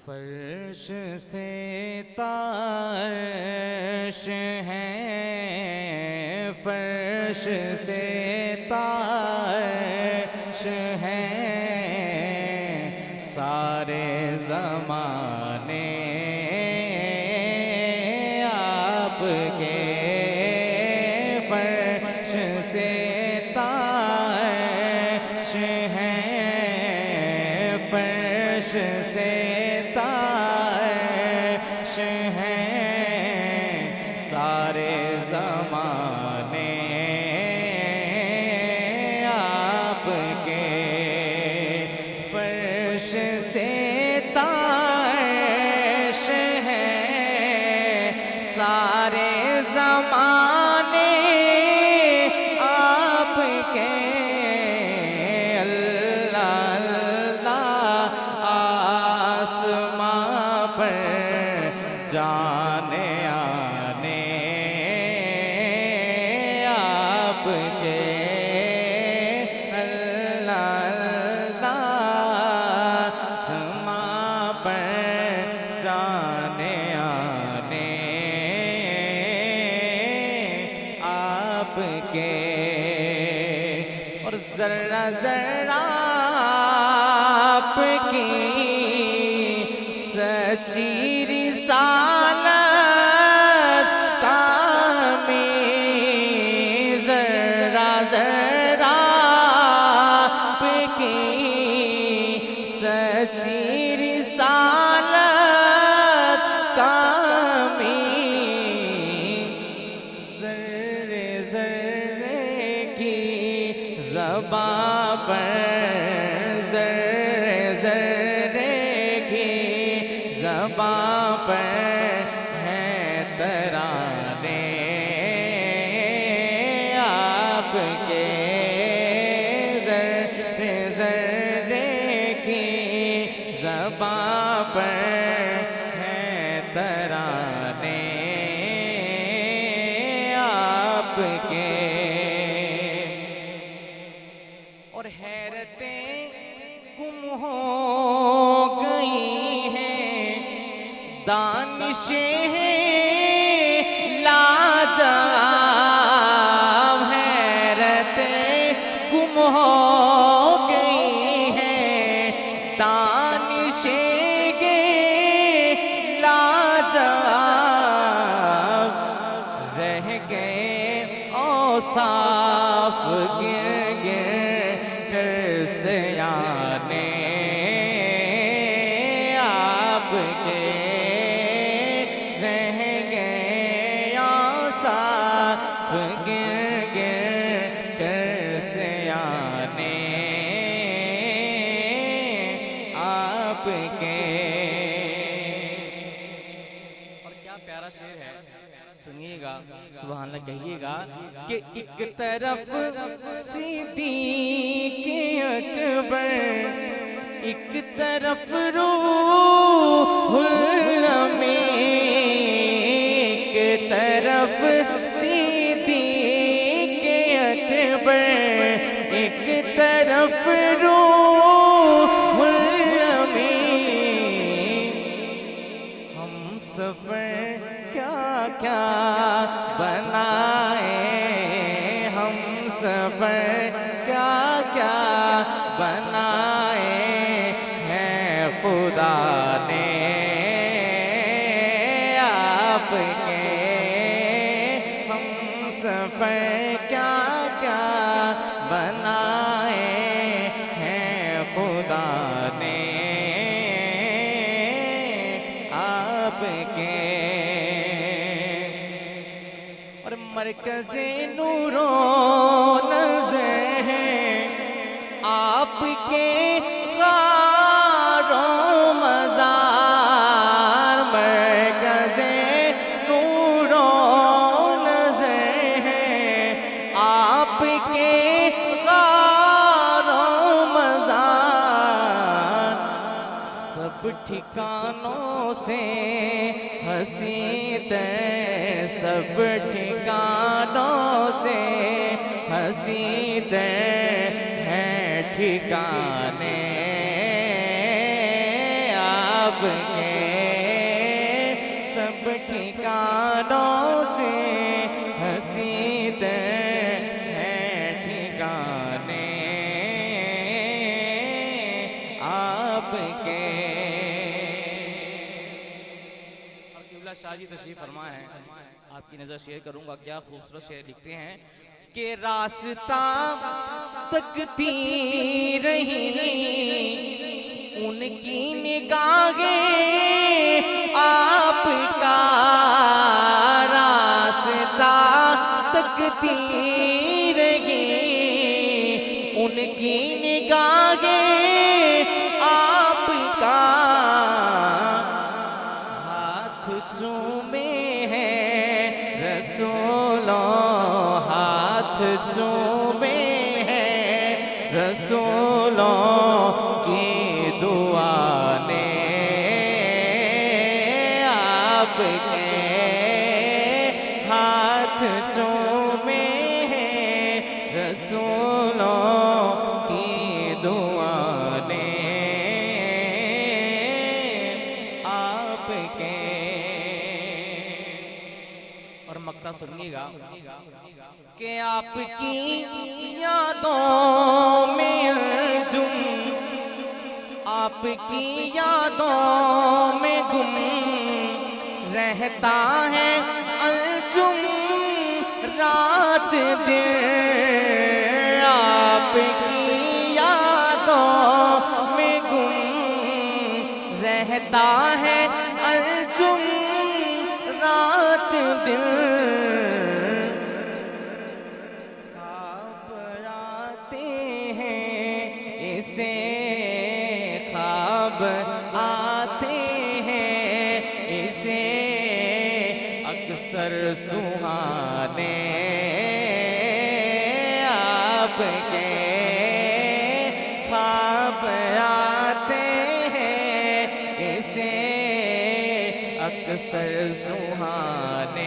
فرش سے تارش ہے، فرش سے تارش ہے، سارے زمانے آپ کے فرش سے تارش ہے، فرش سے تارش ہے، سارے زمانے آپ کے فرش سے تارش ہے، سارے زمانے آپ کے جانے آنے آپ کے اللہ آسماں پر جانے آنے آپ کے، اور ذرہ ذرہ آپ کی سچی رسالت کامل، ذرہ ذرہ آپ کی سچی رسالت کامل، ذرے ذرے کی زباں پر، ذرے ذرے کی زباں پر ہے ترانے آپ کے، ذرے ذرے کی زباں پر ہے ترانے آپ کے، اور حیرتیں گم ہو گئی ہیں، دانشیں لاجواب، حیرتیں گم ہو گئی ہیں، دانشیں لاجواب، رہ گئے اوصاف گر گر کر سیانے آپ کے، رہ گئے اوصاف گر گر کر سیانے آپ کے، اور کیا پیارا شعر ہے، سنیے گا، سبحان اللہ کہیے گا کہ ایک طرف صدیق اکبر، ایک طرف روح الامین، ایک طرف صدیق اکبر، ایک طرف روح الامین، ہم سفر کیا کیا بنائے، ہم سفر کیا کیا بنائے ہیں خدا نے آپ کے، ہم سفر کیا کیا بنائے ہیں خدا نے آپ کے، اور مرکز نور و نظر ہے آپ کے غار و مزار، مرکز نور و نظر ہے آپ کے غار و مزار، سب ٹھکانوں سے حسین تر، سب ٹھکانوں سے حسین تر ہے ٹھکانے آپ کے سب ٹھکانوں سے ہنسی تر ہے ٹھکانے آپ کے۔ اور قبلہ شاہ جی تشریف فرما ہے، آپ کی نظر شیئر کروں گا، کیا خوبصورت شعر لکھتے ہیں کہ راستہ تکتی رہی ان کی نگاہیں آپ کا، راستہ تکتی رہی ان کی نگاہیں آپ کا، ہاتھ چومے ہیں رسولوں، ہاتھ چومے ہیں رسولوں کی دعا نے آپ کے، ہاتھ چومے ہیں رسولوں کی دعا نے آپ کے۔ اور مقطع سنیے گا کہ آپ کی یادوں میں الجم، آپ کی یادوں میں گم رہتا ہے الجم رات دن، آپ کی یادوں میں گم رہتا ہے الجم رات دن، خواب آتے ہیں اسے خواب آتے ہیں اسے اکثر سہانے آپ کے، خواب آتے ہیں اسے اکثر سہانے